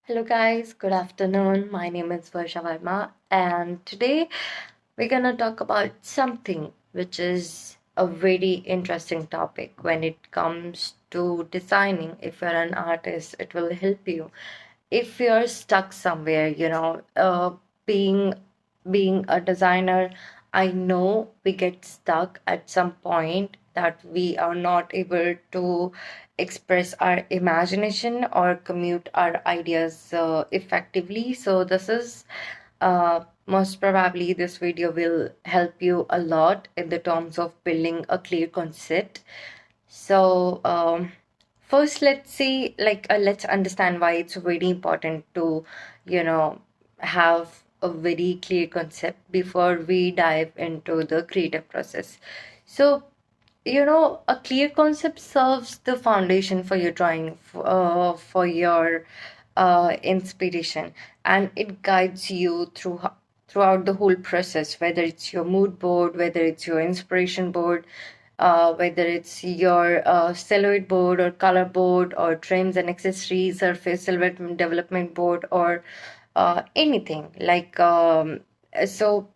Hello guys, good afternoon. My name is Varsha Verma and today we're gonna talk about something which is a very interesting topic when it comes to designing. If you're an artist, it will help you. If you're stuck somewhere, being being a designer, I know we get stuck at some point that we are not able to express our imagination or commute our ideas effectively. So this is most probably this video will help you a lot in the terms of building a clear concept. So first, let's see, let's understand why it's very important to, you know, have a very clear concept before we dive into the creative process. So, a clear concept serves the foundation for your drawing, for your inspiration, and it guides you throughout the whole process, whether it's your mood board, whether it's your inspiration board, whether it's your silhouette board or color board or trims and accessories, surface silhouette development board, or anything so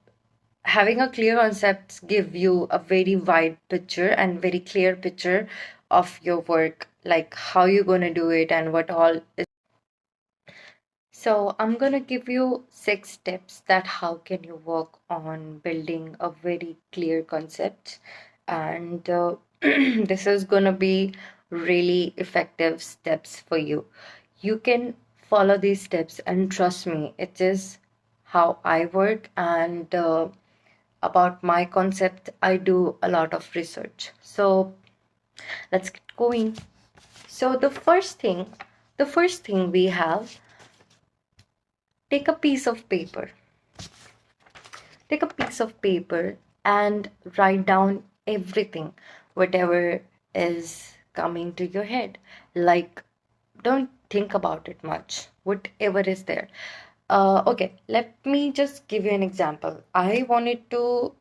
having a clear concept give you a very wide picture and very clear picture of your work, like how you're going to do it and what all is. So I'm going to give you 6 tips that how can you work on building a very clear concept, and this is going to be really effective steps for you. You can follow these steps and trust me, it is how I work, and about my concept, I do a lot of research. So let's get going. So the first thing we have, take a piece of paper. Take a piece of paper and write down everything, whatever is coming to your head. Like, don't think about it much, whatever is there. Okay, let me just give you an example. I wanted to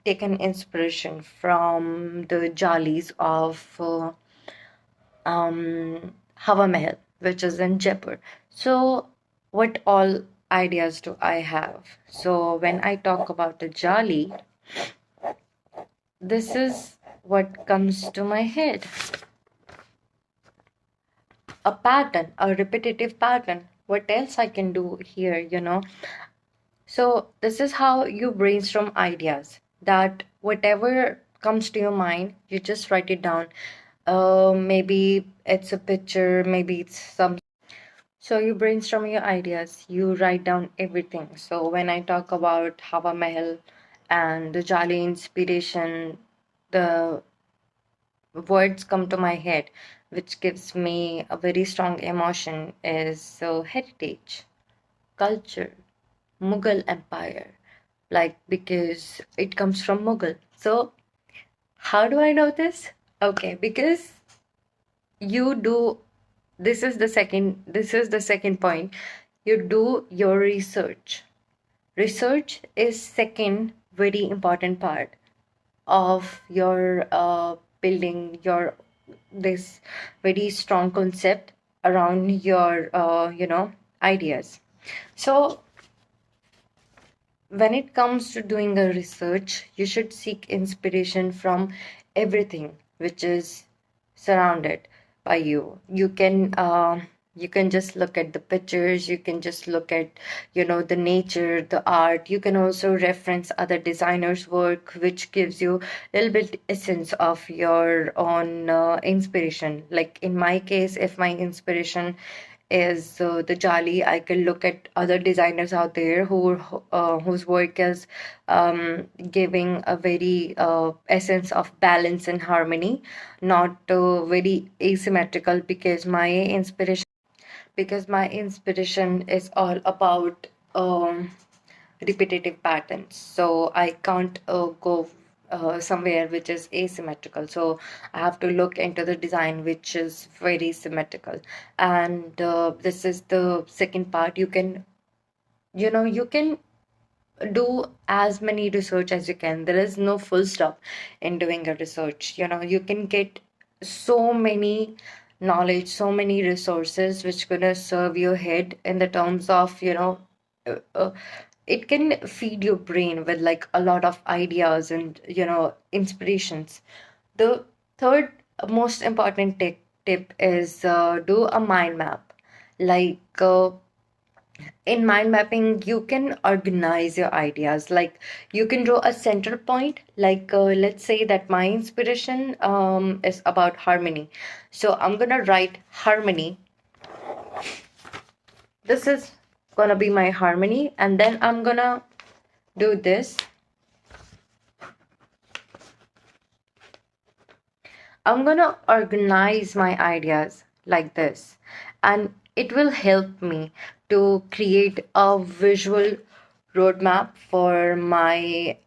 take an inspiration from the jalis of Hawa Mahal, which is in Jaipur. So, what all ideas do I have? So, when I talk about the jali, this is what comes to my head: a pattern, a repetitive pattern. What else I can do here? So, this is how you brainstorm ideas, that whatever comes to your mind, you just write it down. Maybe it's a picture, maybe it's some. So, you brainstorm your ideas, you write down everything. So, when I talk about Hawa Mahal and the Jali inspiration, the words come to my head, which gives me a very strong emotion, is heritage, culture, Mughal Empire, like because it comes from Mughal. So, how do I know this? Okay, because you do this is the second point. You do your research. Research is second very important part of your building your this very strong concept around your ideas. So when it comes to doing a research, you should seek inspiration from everything which is surrounded by you. You can just look at the pictures, you can just look at the nature, the art. You can also reference other designers work, which gives you a little bit essence of your own inspiration. Like in my case, if my inspiration is the Jali, I can look at other designers out there whose work is giving a very essence of balance and harmony, not very asymmetrical, because my inspiration is all about repetitive patterns. So I can't go somewhere which is asymmetrical. So I have to look into the design which is very symmetrical. And this is the second part. You can do as many research as you can. There is no full stop in doing a research. You can get so many knowledge, so many resources which gonna serve your head in the terms of, uh, uh, it can feed your brain with like a lot of ideas and, inspirations. The third most important tip is do a mind map. Like in mind mapping, you can organize your ideas. Like you can draw a central point. Like let's say that my inspiration is about harmony. So I'm gonna write harmony. This is gonna be my harmony, and then I'm gonna do this. I'm gonna organize my ideas like this, and it will help me to create a visual roadmap for my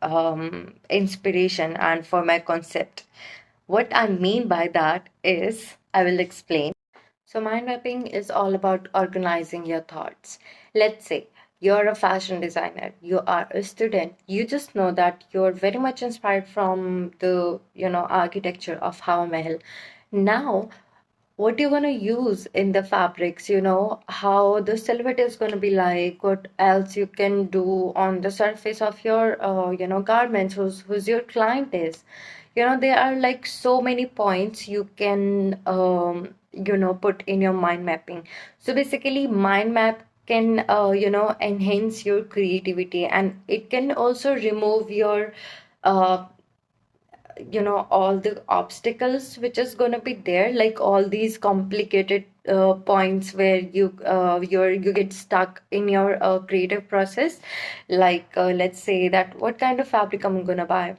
inspiration and for my concept. What I mean by that is, I will explain. So, mind mapping is all about organizing your thoughts. Let's say you're a fashion designer, you are a student, you just know that you're very much inspired from the, architecture of Hava Mahal. Now, what you're going to use in the fabrics, how the silhouette is going to be like, what else you can do on the surface of your, garments, who's your client is. There are like so many points you can, put in your mind mapping. So basically, mind map can, enhance your creativity, and it can also remove your, uh, all the obstacles which is going to be there, like all these complicated points where you get stuck in your creative process. Like let's say that what kind of fabric I'm going to buy.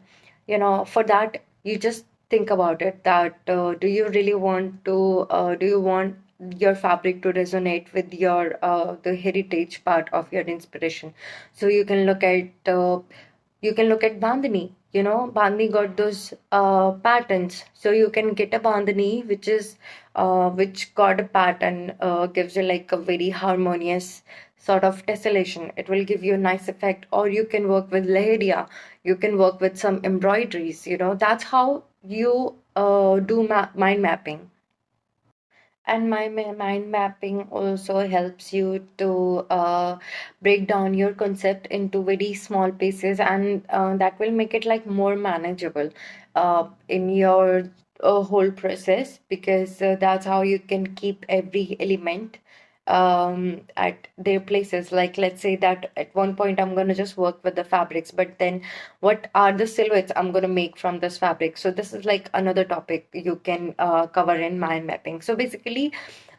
For that, you just think about it, that do you really want to do you want your fabric to resonate with your the heritage part of your inspiration. So you can look at bandhani. Bandhani got those patterns. So you can get a bandhani which got a pattern, gives you like a very harmonious sort of tessellation. It will give you a nice effect. Or you can work with leheria. You can work with some embroideries. That's how you do mind mapping. And mind mapping also helps you to break down your concept into very small pieces, and that will make it like more manageable in your whole process, because that's how you can keep every element at their places. Like let's say that at one point I'm going to just work with the fabrics, but then what are the silhouettes I'm going to make from this fabric? So this is like another topic you can cover in mind mapping. So basically,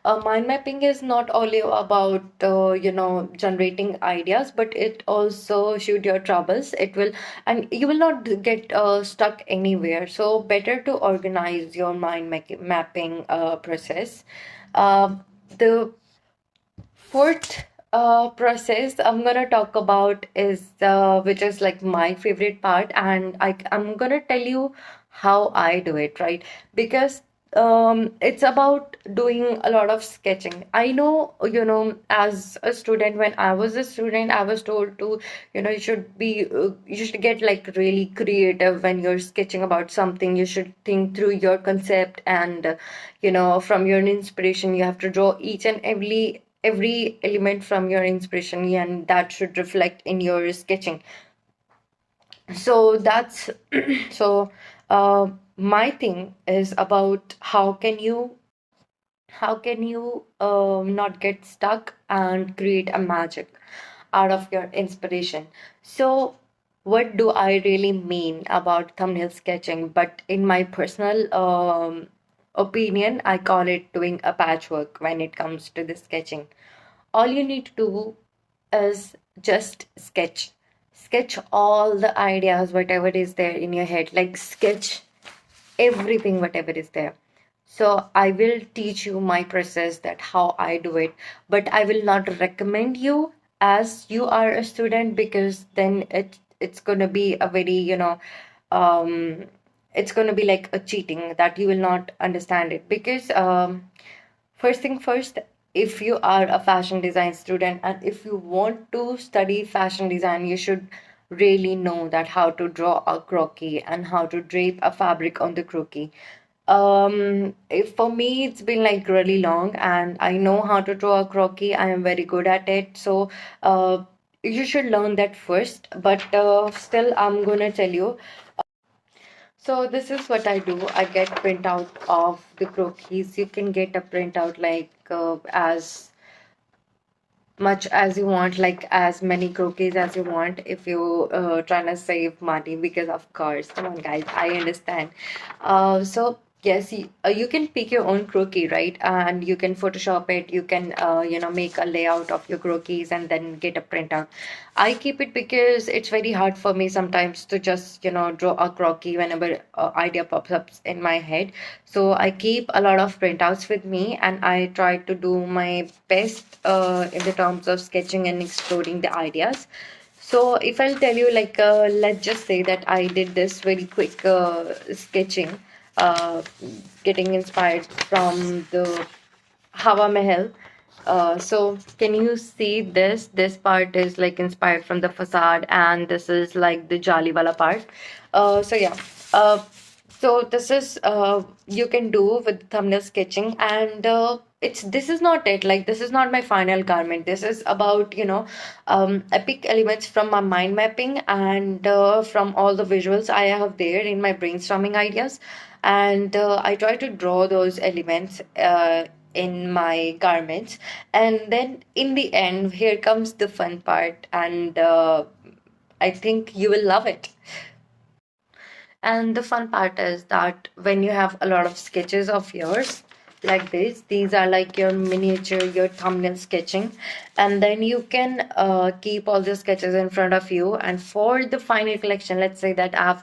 mind mapping is not only about generating ideas, but it also shoot your troubles. It will, and you will not get stuck anywhere. So better to organize your mapping process. The fourth process I'm gonna talk about is which is like my favorite part, and I'm gonna tell you how I do it, right? Because it's about doing a lot of sketching. I know, as a student, when I was a student, I was told to, you should get like really creative when you're sketching about something. You should think through your concept, and from your inspiration, you have to draw each and every element from your inspiration, and that should reflect in your sketching. So that's so my thing is about how can you not get stuck and create a magic out of your inspiration. So what do I really mean about thumbnail sketching? But in my personal opinion, I call it doing a patchwork when it comes to the sketching. All you need to do is just sketch all the ideas, whatever is there in your head, like sketch everything whatever is there. So I will teach you my process, that how I do it, but I will not recommend you as you are a student, because then it's going to be a very um it's going to be like a cheating, that you will not understand it. Because first thing first, if you are a fashion design student and if you want to study fashion design, you should really know that how to draw a croquis and how to drape a fabric on the croquis. For me, it's been like really long, and I know how to draw a croquis. I am very good at it. So, you should learn that first. But still, I'm gonna tell you. So this is what I do. I get printout of the croquis. You can get a printout like as much as you want, like as many croquis as you want, if you trying to save money, because of course, come on guys, I understand. So yes, you can pick your own croquis, right? And you can Photoshop it. You can make a layout of your croquis and then get a printout. I keep it because it's very hard for me sometimes to just draw a croquis whenever idea pops up in my head. So I keep a lot of printouts with me, and I try to do my best in the terms of sketching and exploring the ideas. So if I'll tell you, like, let's just say that I did this very quick sketching, uh, getting inspired from the Hawa Mahal. So can you see this? This part is like inspired from the facade, and this is like the Jali wala part. So yeah. So this is you can do with thumbnail sketching, and it's this is not it. Like, this is not my final garment. This is about I pick elements from my mind mapping, and from all the visuals I have there in my brainstorming ideas, and I try to draw those elements in my garments. And then in the end, here comes the fun part, and I think you will love it. And the fun part is that when you have a lot of sketches of yours like this, these are like your miniature, your thumbnail sketching, and then you can keep all the sketches in front of you. And for the final collection, let's say that I've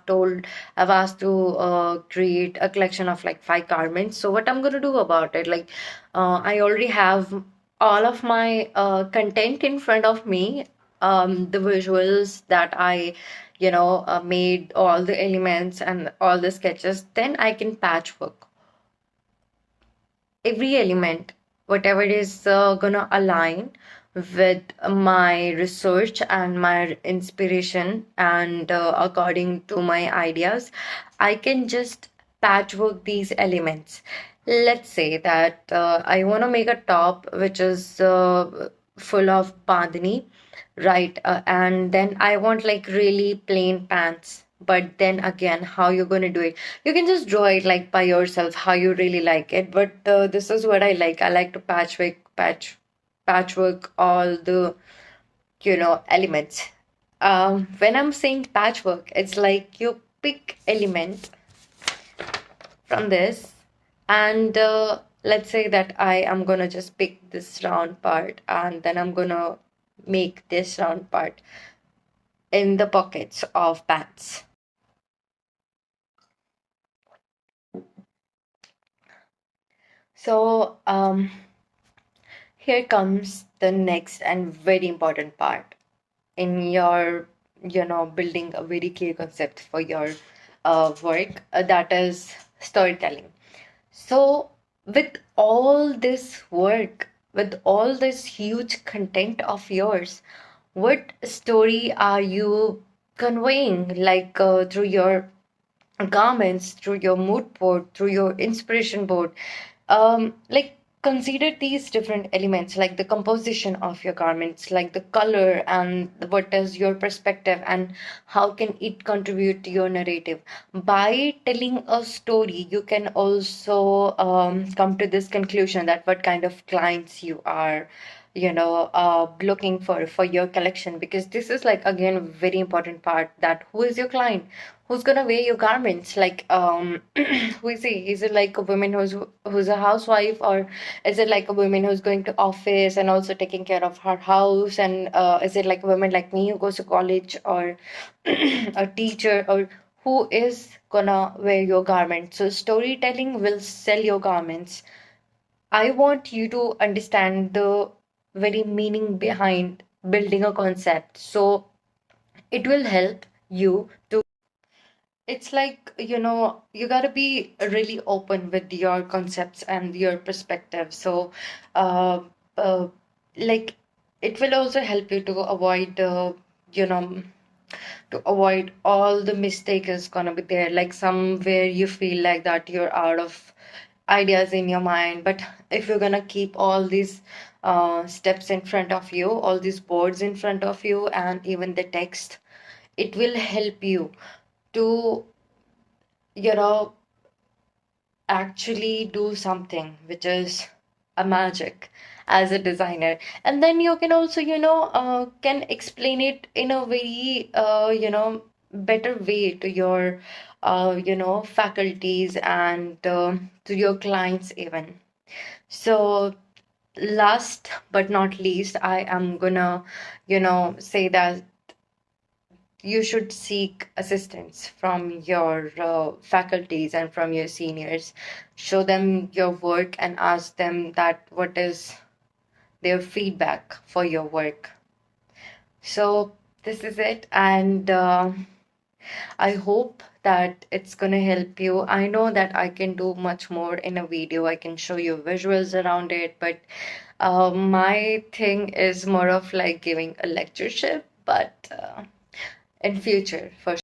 asked to create a collection of like 5 garments. So what I'm going to do about it, like, I already have all of my content in front of me, the visuals that I made, all the elements and all the sketches. Then I can patchwork every element, whatever is gonna align with my research and my inspiration, and according to my ideas, I can just patchwork these elements. Let's say that I want to make a top which is full of bandhani, right? And then I want like really plain pants. But then again, how you're going to do it? You can just draw it like by yourself, how you really like it. But this is what I like. I like to patchwork all the elements. When I'm saying patchwork, it's like you pick element from this, and let's say that I am gonna just pick this round part, and then I'm gonna make this round part in the pockets of pants. So here comes the next and very important part in your building a very clear concept for your work, that is storytelling. So with all this work, with all this huge content of yours, what story are you conveying, like through your garments, through your mood board, through your inspiration board? Like, consider these different elements, like the composition of your garments, like the color, and what is your perspective, and how can it contribute to your narrative. By telling a story, you can also come to this conclusion that what kind of clients you are looking for your collection, because this is like again very important part, that who is your client, who's gonna wear your garments, like who is he? Is it like a woman who's a housewife, or is it like a woman who's going to office and also taking care of her house, and is it like a woman like me who goes to college, or a teacher, or who is gonna wear your garments? So storytelling will sell your garments. I want you to understand the very meaning behind building a concept. So it will help you to. It's like, you got to be really open with your concepts and your perspective. So, uh, uh, like, it will also help you to avoid, you know, to avoid all the mistake is gonna be there, like somewhere you feel like that you're out of ideas in your mind. But if you're gonna keep all these steps in front of you, all these boards in front of you, and even the text, it will help you to, you know, actually do something which is a magic as a designer. And then you can also, can explain it in a very, better way to your, faculties and to your clients even. So last but not least, I am gonna, say that you should seek assistance from your faculties and from your seniors. Show them your work and ask them that what is their feedback for your work. So this is it, and I hope that it's gonna help you. I know that I can do much more in a video. I can show you visuals around it, but my thing is more of like giving a lectureship, but in future for